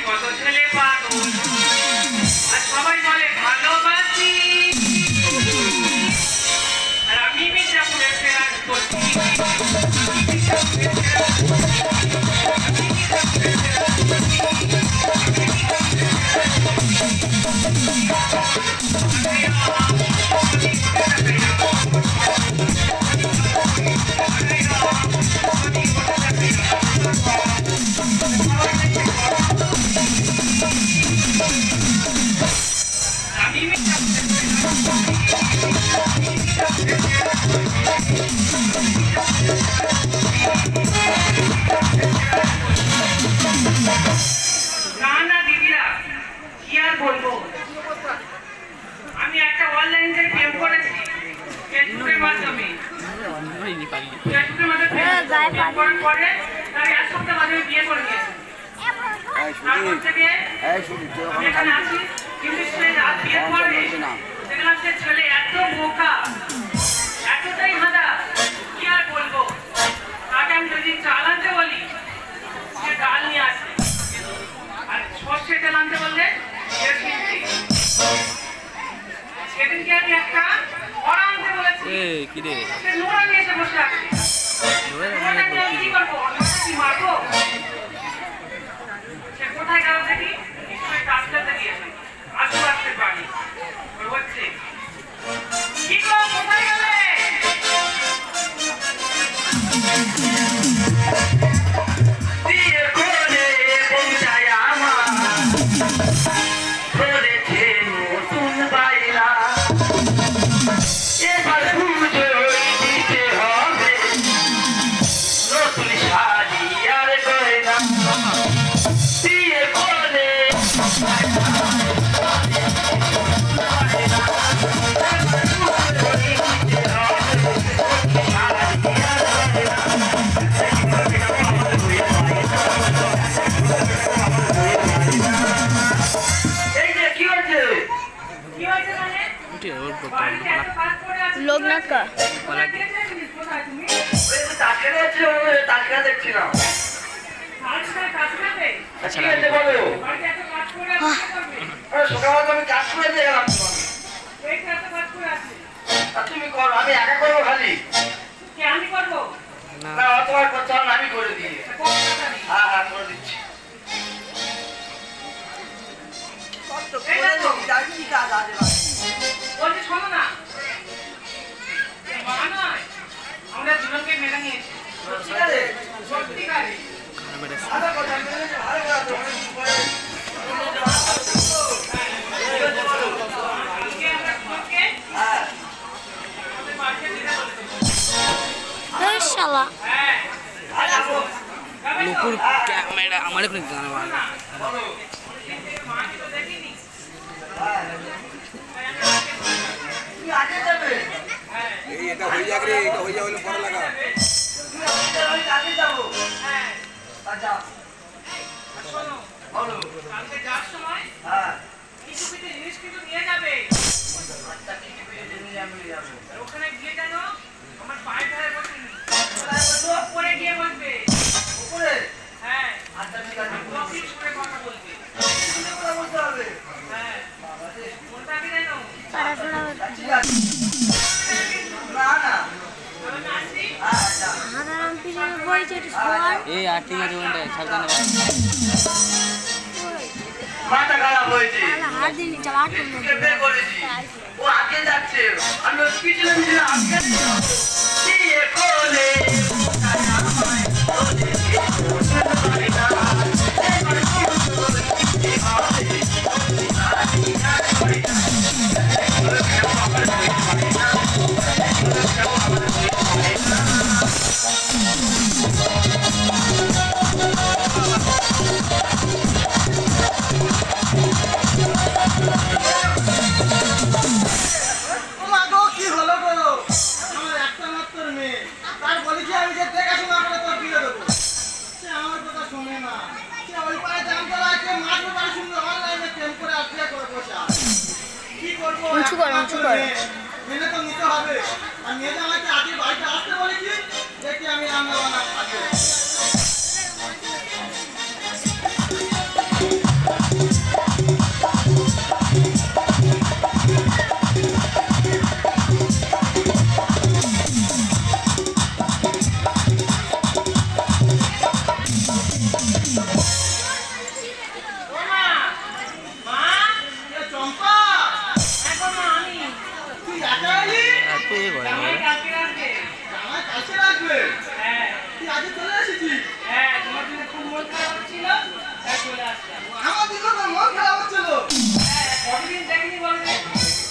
কত ছেলে পাগল আর সবাই বলে ভালোবাসি আর আমি মির্জাপুরে ফেরার করছি আমি একটা অনলাইন থেকে গেম করেছি ফেসবুকের মাধ্যমে পরে তার এক সপ্তাহ বাদে বিয়ে করে নিয়েছি তারপর থেকে এখানে আসি কিন্তু সে বিয়ে করে দেখলাম সে ছেলে এত বোকা এতটাই হাঁদা কি আর বলবো তাকে আমি যদি চাল আনতে বলি সে ডাল নিয়ে আসে আর সর্ষে তেল আনতে বললে সেদিনকে আমি একটা ওরা আনতে বলেছি সে নোরা নিয়ে এসে বসে আছে কি করবো কি মারবো সে কোথায় গেল দেখি নিশ্চয়ই ডাক্তারটা দিয়েছে আসতে আসতে পারি হচ্ছে কি গো কোথায় গেলে लोकनाथ का তুমি করো আমি একা করবো খালি আমি করবো না তোমার করতে হবে আমি করে দিই হ্যাঁ হ্যাঁ করে দিচ্ছি বলছি শোনো না আমরা জীবনকে মেনে নিয়েছি সত্যিকারে শালা নুপুর ক্যামেরা আমার এখন গান এটা হয়ে যাক রে, এটা হয়ে যাওয়ার পরে লাগা। ওখানে গিয়ে জানো আমার পায়ে ধরে উপরে গিয়ে বসবে উপরে হ্যাঁ আচ্ছা ঠিক আছে অফিস করে কথা বলবে বলতে হবে হ্যাঁ বলতে হবে জানো পড়াশোনা ঠিক আছে না না হারাম পিছনে বইছে স্কোয়ার এই আর ঠিক আছে ওটা সাবধানে মাথা খারাপ হয়েছে হাত দিন চালাট বের করেছি ও আগে যাচ্ছে আমি পিছনে পিছনে আগে দিয়ে কোলে উঁচু করো উঁচু করো মেনে তো নিতে হবে আর মেয়ে আমাকে আগে বাড়িতে আসতে বলেছি দেখি আমি রান্না বান্না খাবো মা মা এ চম্পা এখন আমি তুই একা এলি এত এ করে জামাই কালকে আসবে আমার কাছে রাখবে হ্যাঁ তুই আগে চলে এসেছিস হ্যাঁ তোমার জন্য খুব মন খারাপ হচ্ছিল তাই চলে আসলাম আমার দিকে তো মন খারাপ হচ্ছিল হ্যাঁ কতদিন দেখিনি বলবে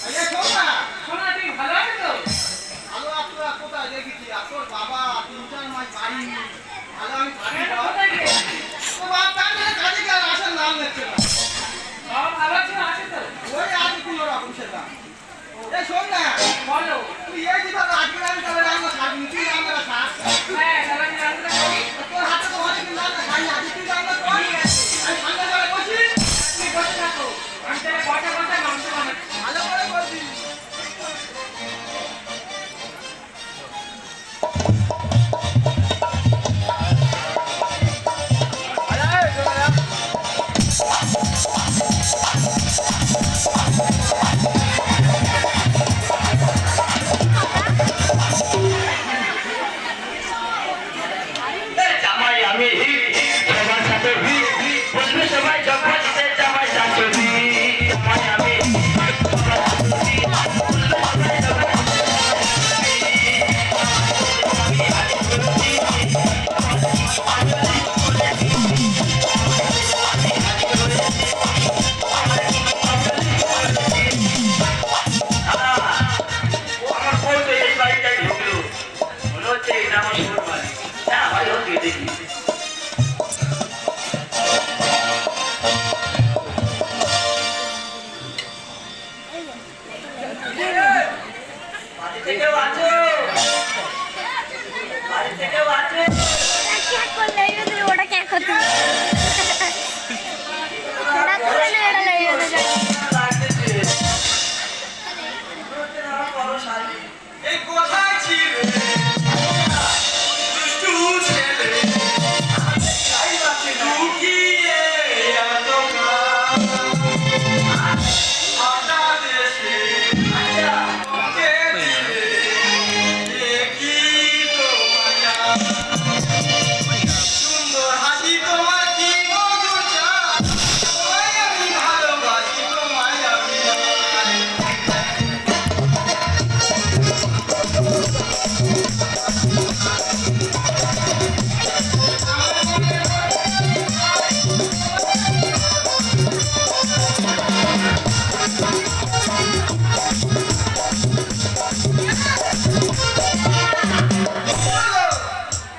এই শোন না শোনা তুমি ভালো আছো তো ভালো আপনারা কোথায় দেখেছি আর তোর বাবা 3-4 মাস বাড়ি নেই। ভালো আমি থাকি এখন বল। কোথায় গিয়ে তো বাবা তার জন্য কাজে গিয়ে আর আসার নাম নিচ্ছে না বাবা ভালো আছে আছে তো ওই আছে কোনো রকম সেটা এই শোন না বলো তুই এই যেভাবে আজকে আমি তবে রান্না খাবি তুই রান্না খা হ্যাঁ তাহলে আমি রান্নাটা করি তোর হাতে তো অনেকদিন রান্না খাই আজকে তুই রান্না কর ঠিক আছে আমি ঠান্ডা জলে বসি তুমি বসে থাকো আমি তাহলে কটা কটা মাংস বানাচ্ছি ভালো করে করবি জামাই আমি সবার সাথে বলবে সবাই যখন সে জামাই শাশুড়ি জামাই আমি আমার বউ তো এই বাড়িটাই ঢুকলো মনে হচ্ছে এটা আমার শ্বশুর বাড়ি হ্যাঁ ভালো হচ্ছে দেখি বাড়ি থেকেও আছো বাড়ি থেকেও আছো ক্যাক করলে এই দিলে ওটা ক্যাক করতে ওটা করে না এটা লেগে গেছে এই কোথায় ছিল দুষ্টু ছেলে লুকিয়ে এত হঠাৎ এসে কি তোমার সুন্দর হাসি তোমার কি মধুর চাঁদ তোমায় আমি ভালোবাসি তোমায় আমি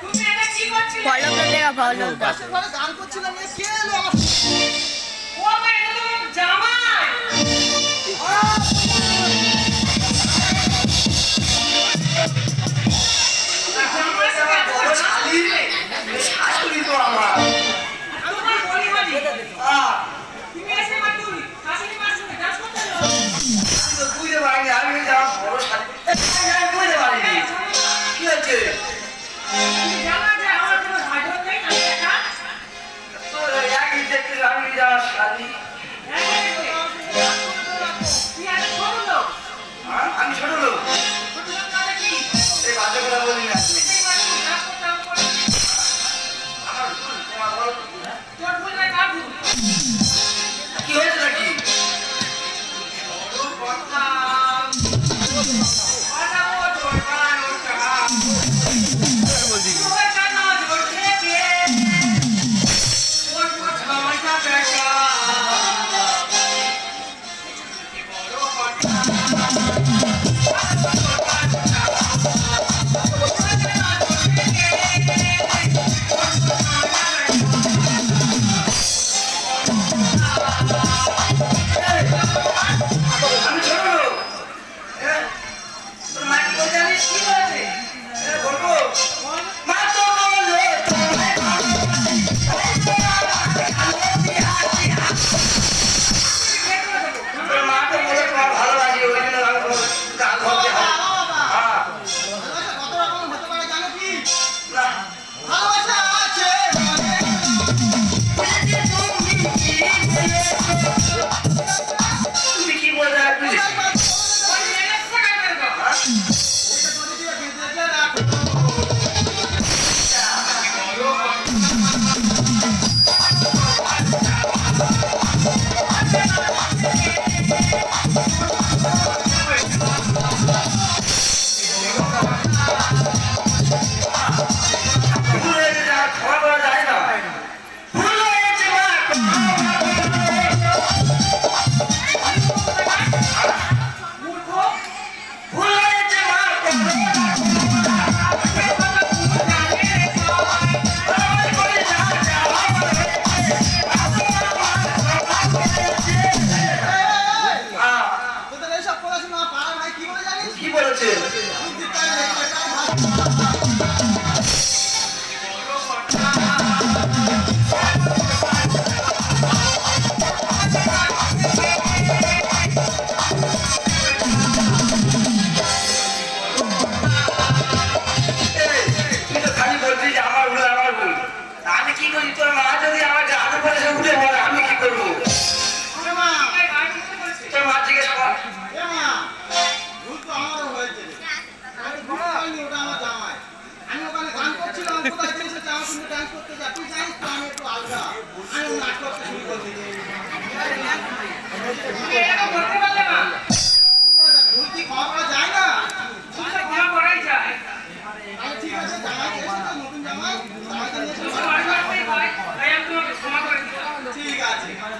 তুমি এটা কি করছিলে ফলো দেখা ফলো পাশের ঘরে গান করছিলাম এ কে এলো আমার ও মা এটা তো আমার জামাই জামাই সাথে এত বড় শালি শাশুড়ি তো আমার তোমার বলি বলি তুমি এসে মা তুই শাশুড়ি মার সঙ্গে ডান্স করতে এলো আমি তো বুঝতে পারিনি আমি যা বড় শালি আমি বুঝতে পারিনি কি হচ্ছে তুমি জানো যে আমার কোনো ভাজন নেই আমি একা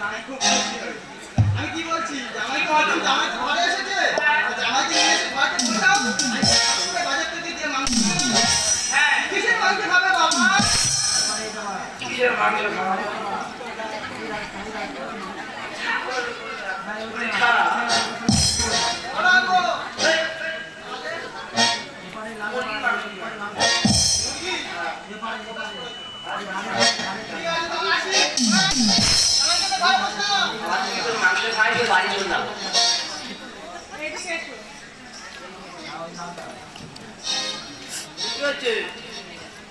আমি খুব খুশি হয়েছি। আমি কি বলছি, জামাই তো হয়তো জামাই তো ঘরে এসেছে, জামাইকে নিয়ে এসে ঘরে বললাম, বাজার থেকে দিয়ে মাংস কিনে আনবো। হ্যাঁ, কিসের মাংস খাবে বাবা? কিসের মাংস খাওয়া? খারাপ। ওরা গো, ঠিক আছে, তো আসি। আমাকে তো ঘরে বসো। মাংস খাই তো বাড়ি চললাম। কি হচ্ছে?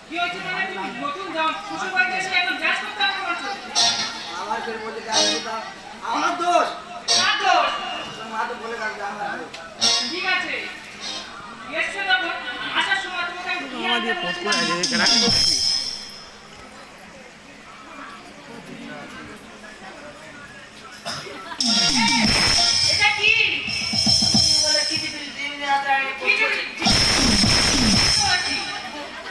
কি হয়েছে মানে তুমি নতুন শ্বশুর বাড়িতে এসে একদম গ্যাস করতে আরম্ভ করছো? আমার ফের বলতে গায়ে দিতাম, আমার দোষ। কার দোষ? মা তো বলে গেছে আমার দোষ। ঠিক আছে এসছো যখন আসার সময় তোমাকে আমি কি আনতে বলেছিলাম? এটা কি? বলে কিছু কিছু দিন আছে আমি কিছু কি বলছি?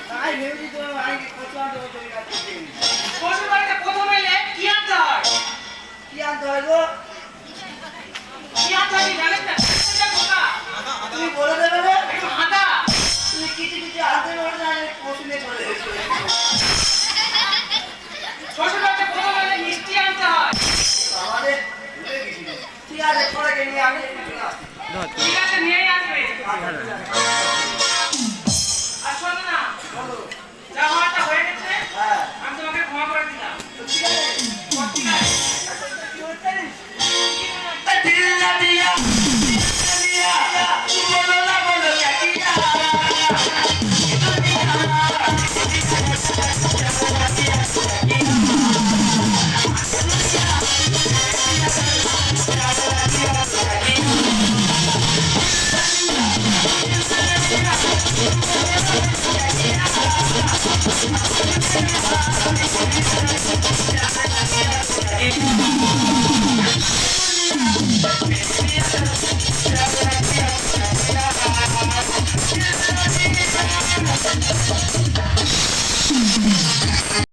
তাই ভেবেছি তো আমি কত আনতে চলে গেছি। শ্বশুর বাড়িতে প্রথম এলে কি আনতে হয়? কি আনতে হয় গো? কি আনতে হয় জানেন না? এটা বোকা। তুমি বলে দেবে রে? একটু হাঁদা। তুমি কিছু কিছু আনতে পারো না, আমি পশুনে চলে এসেছি। শ্বশুর বাড়িতে প্রথম এলে মিষ্টি আনতে হয়। আমাদের ভুলে গেছি রে। ঠিক আছে, পরে গিয়ে নিয়ে আমি কিছু না। ঠিক আছে নিয়েই আসবে। আর শোনো না যা হওয়াটা হয়ে গেছে হ্যাঁ, আমি তোমাকে ক্ষমা করে দিলাম। ঠিক আছে। ঠিক আছে কি হচ্ছে রে?